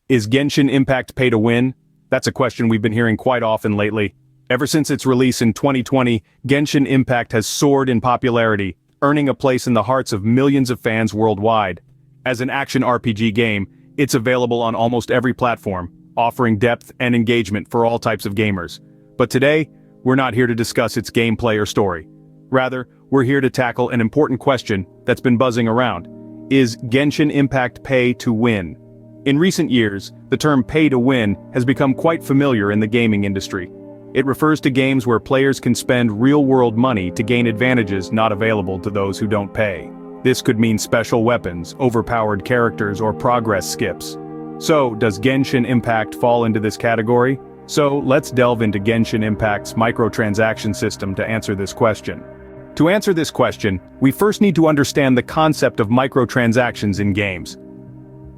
Is Genshin Impact pay to win? That's a question we've been hearing quite often lately. Ever since its release in 2020, Genshin Impact has soared in popularity, earning a place in the hearts of millions of fans worldwide. As an action RPG game, it's available on almost every platform, offering depth and engagement for all types of gamers. But today, we're not here to discuss its gameplay or story. Rather, we're here to tackle an important question that's been buzzing around. Is Genshin Impact pay to win? In recent years, the term pay to win has become quite familiar in the gaming industry. It refers to games where players can spend real-world money to gain advantages not available to those who don't pay. This could mean special weapons, overpowered characters, or progress skips. So, does Genshin Impact fall into this category? So, let's delve into Genshin Impact's microtransaction system to answer this question. To answer this question, we first need to understand the concept of microtransactions in games.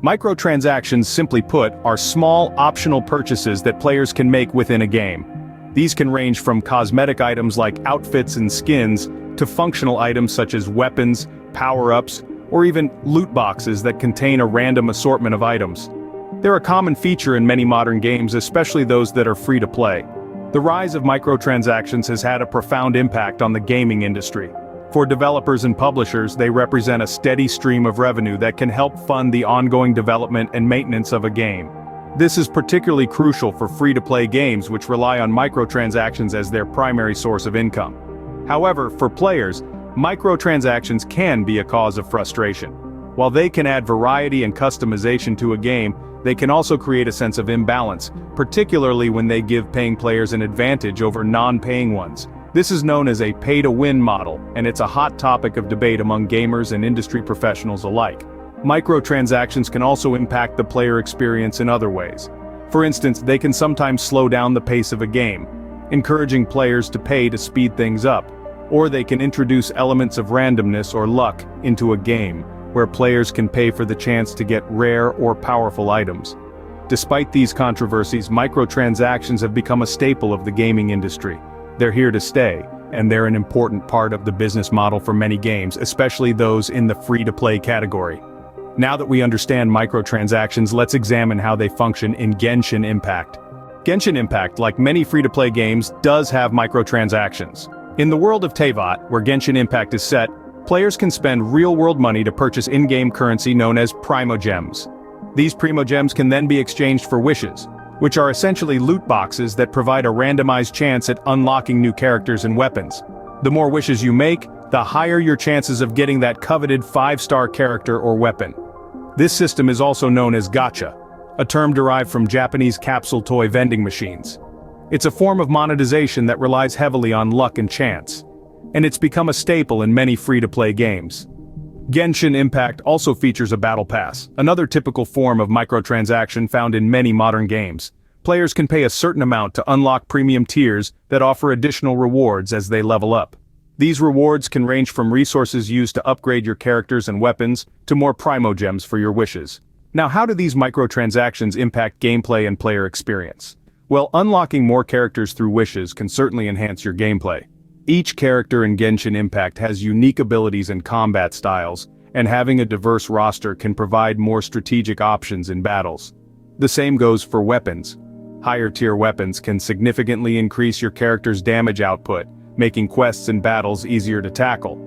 Microtransactions, simply put, are small, optional purchases that players can make within a game. These can range from cosmetic items like outfits and skins, to functional items such as weapons, power-ups, or even loot boxes that contain a random assortment of items. They're a common feature in many modern games, especially those that are free to play. The rise of microtransactions has had a profound impact on the gaming industry. For developers and publishers, they represent a steady stream of revenue that can help fund the ongoing development and maintenance of a game. This is particularly crucial for free-to-play games which rely on microtransactions as their primary source of income. However, for players, microtransactions can be a cause of frustration. While they can add variety and customization to a game, they can also create a sense of imbalance, particularly when they give paying players an advantage over non-paying ones. This is known as a pay-to-win model, and it's a hot topic of debate among gamers and industry professionals alike. Microtransactions can also impact the player experience in other ways. For instance, they can sometimes slow down the pace of a game, encouraging players to pay to speed things up, or they can introduce elements of randomness or luck into a game, where players can pay for the chance to get rare or powerful items. Despite these controversies, microtransactions have become a staple of the gaming industry. They're here to stay, and they're an important part of the business model for many games, especially those in the free-to-play category. Now that we understand microtransactions, let's examine how they function in Genshin Impact. Genshin Impact, like many free-to-play games, does have microtransactions. In the world of Teyvat, where Genshin Impact is set, players can spend real-world money to purchase in-game currency known as primogems. These primogems can then be exchanged for wishes, which are essentially loot boxes that provide a randomized chance at unlocking new characters and weapons. The more wishes you make, the higher your chances of getting that coveted 5-star character or weapon. This system is also known as Gacha, a term derived from Japanese capsule toy vending machines. It's a form of monetization that relies heavily on luck and chance, and it's become a staple in many free-to-play games. Genshin Impact also features a battle pass, another typical form of microtransaction found in many modern games. Players can pay a certain amount to unlock premium tiers that offer additional rewards as they level up. These rewards can range from resources used to upgrade your characters and weapons, to more primogems for your wishes. Now, how do these microtransactions impact gameplay and player experience? Well, unlocking more characters through wishes can certainly enhance your gameplay. Each character in Genshin Impact has unique abilities and combat styles, and having a diverse roster can provide more strategic options in battles. The same goes for weapons. Higher-tier weapons can significantly increase your character's damage output, making quests and battles easier to tackle.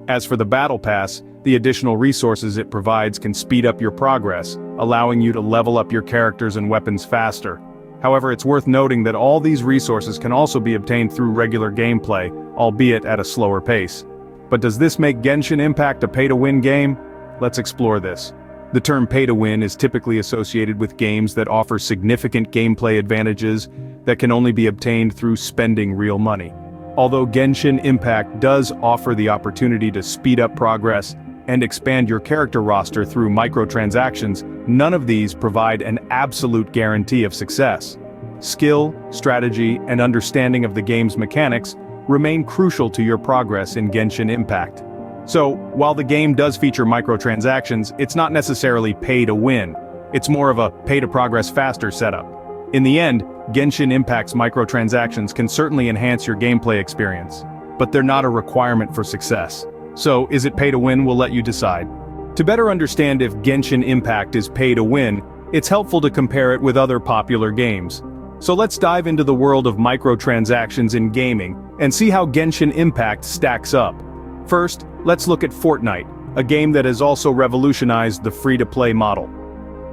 As for the Battle Pass, the additional resources it provides can speed up your progress, allowing you to level up your characters and weapons faster. However, it's worth noting that all these resources can also be obtained through regular gameplay, albeit at a slower pace. But does this make Genshin Impact a pay-to-win game? Let's explore this. The term pay-to-win is typically associated with games that offer significant gameplay advantages that can only be obtained through spending real money. Although Genshin Impact does offer the opportunity to speed up progress and expand your character roster through microtransactions, none of these provide an absolute guarantee of success. Skill, strategy, and understanding of the game's mechanics remain crucial to your progress in Genshin Impact. So, while the game does feature microtransactions, it's not necessarily pay to win. It's more of a pay to progress faster setup. In the end, Genshin Impact's microtransactions can certainly enhance your gameplay experience, but they're not a requirement for success. So, is it pay to win? We'll let you decide. To better understand if Genshin Impact is pay to win, it's helpful to compare it with other popular games. So let's dive into the world of microtransactions in gaming and see how Genshin Impact stacks up. First, let's look at Fortnite, a game that has also revolutionized the free-to-play model.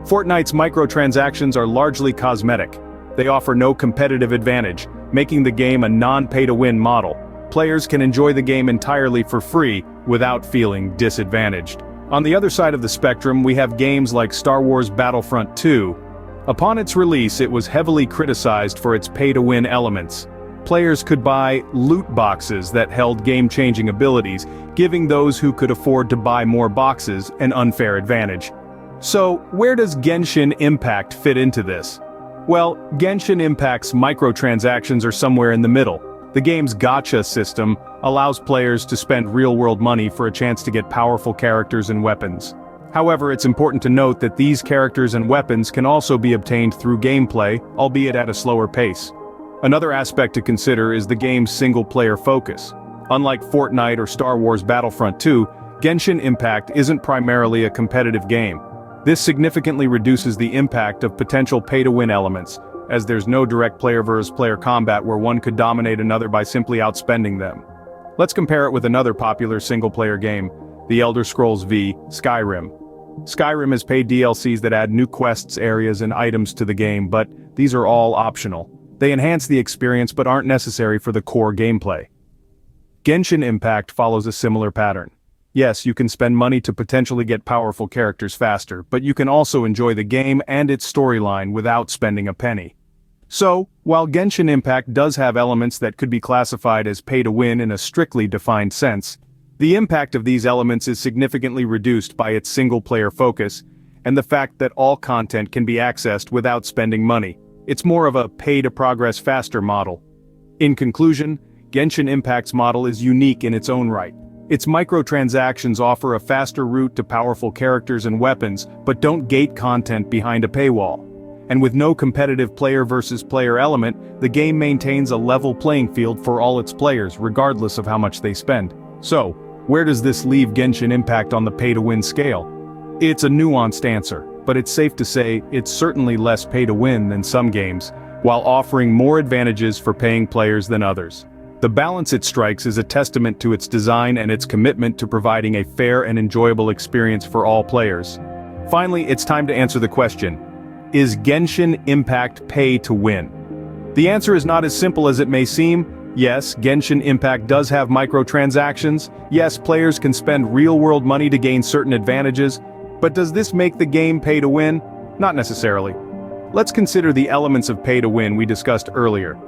Fortnite's microtransactions are largely cosmetic. They offer no competitive advantage, making the game a non-pay-to-win model. Players can enjoy the game entirely for free without feeling disadvantaged. On the other side of the spectrum, we have games like Star Wars Battlefront 2. Upon its release, it was heavily criticized for its pay-to-win elements. Players could buy loot boxes that held game-changing abilities, giving those who could afford to buy more boxes an unfair advantage. So, where does Genshin Impact fit into this? Well, Genshin Impact's microtransactions are somewhere in the middle. The game's Gacha system allows players to spend real-world money for a chance to get powerful characters and weapons. However, it's important to note that these characters and weapons can also be obtained through gameplay, albeit at a slower pace. Another aspect to consider is the game's single-player focus. Unlike Fortnite or Star Wars Battlefront 2, Genshin Impact isn't primarily a competitive game. This significantly reduces the impact of potential pay-to-win elements, as there's no direct player-versus-player combat where one could dominate another by simply outspending them. Let's compare it with another popular single-player game, The Elder Scrolls V: Skyrim. Skyrim has paid DLCs that add new quests, areas, and items to the game, but these are all optional. They enhance the experience but aren't necessary for the core gameplay. Genshin Impact follows a similar pattern. Yes, you can spend money to potentially get powerful characters faster, but you can also enjoy the game and its storyline without spending a penny. So, while Genshin Impact does have elements that could be classified as pay-to-win in a strictly defined sense, the impact of these elements is significantly reduced by its single-player focus, and the fact that all content can be accessed without spending money. It's more of a pay-to-progress faster model. In conclusion, Genshin Impact's model is unique in its own right. Its microtransactions offer a faster route to powerful characters and weapons, but don't gate content behind a paywall. And with no competitive player-versus-player element, the game maintains a level playing field for all its players, regardless of how much they spend. So, where does this leave Genshin Impact on the pay-to-win scale? It's a nuanced answer, but it's safe to say it's certainly less pay-to-win than some games, while offering more advantages for paying players than others. The balance it strikes is a testament to its design and its commitment to providing a fair and enjoyable experience for all players. Finally, it's time to answer the question: is Genshin Impact pay to win? The answer is not as simple as it may seem. Yes, Genshin Impact does have microtransactions. Yes, players can spend real-world money to gain certain advantages. But does this make the game pay to win? Not necessarily. Let's consider the elements of pay to win we discussed earlier.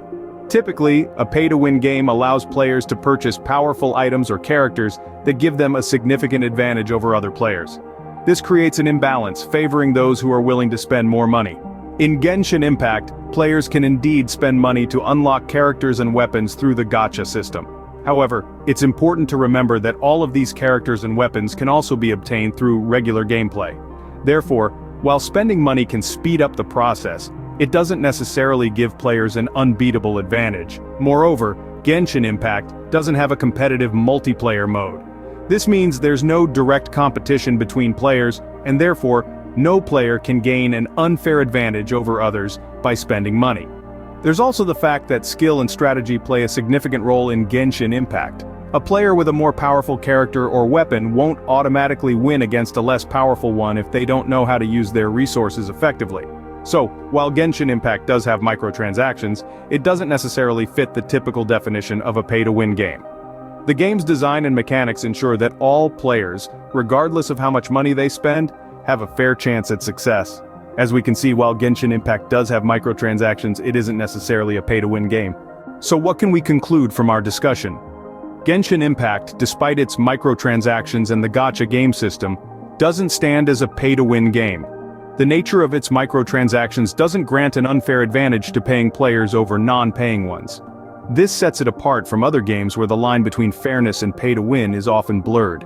Typically, a pay-to-win game allows players to purchase powerful items or characters that give them a significant advantage over other players. This creates an imbalance, favoring those who are willing to spend more money. In Genshin Impact, players can indeed spend money to unlock characters and weapons through the Gacha system. However, it's important to remember that all of these characters and weapons can also be obtained through regular gameplay. Therefore, while spending money can speed up the process, it doesn't necessarily give players an unbeatable advantage. Moreover, Genshin Impact doesn't have a competitive multiplayer mode. This means there's no direct competition between players, and therefore, no player can gain an unfair advantage over others by spending money. There's also the fact that skill and strategy play a significant role in Genshin Impact. A player with a more powerful character or weapon won't automatically win against a less powerful one if they don't know how to use their resources effectively. So, while Genshin Impact does have microtransactions, it doesn't necessarily fit the typical definition of a pay-to-win game. The game's design and mechanics ensure that all players, regardless of how much money they spend, have a fair chance at success. As we can see, while Genshin Impact does have microtransactions, it isn't necessarily a pay-to-win game. So what can we conclude from our discussion? Genshin Impact, despite its microtransactions and the Gacha game system, doesn't stand as a pay-to-win game. The nature of its microtransactions doesn't grant an unfair advantage to paying players over non-paying ones. This sets it apart from other games where the line between fairness and pay-to-win is often blurred.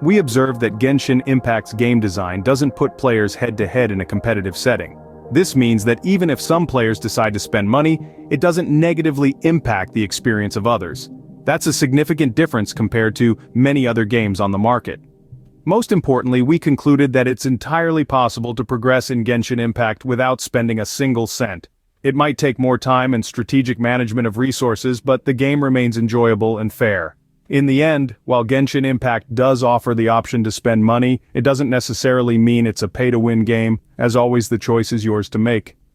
We observe that Genshin Impact's game design doesn't put players head-to-head in a competitive setting. This means that even if some players decide to spend money, it doesn't negatively impact the experience of others. That's a significant difference compared to many other games on the market. Most importantly, we concluded that it's entirely possible to progress in Genshin Impact without spending a single cent. It might take more time and strategic management of resources, but the game remains enjoyable and fair. In the end, while Genshin Impact does offer the option to spend money, it doesn't necessarily mean it's a pay-to-win game. As always, the choice is yours to make.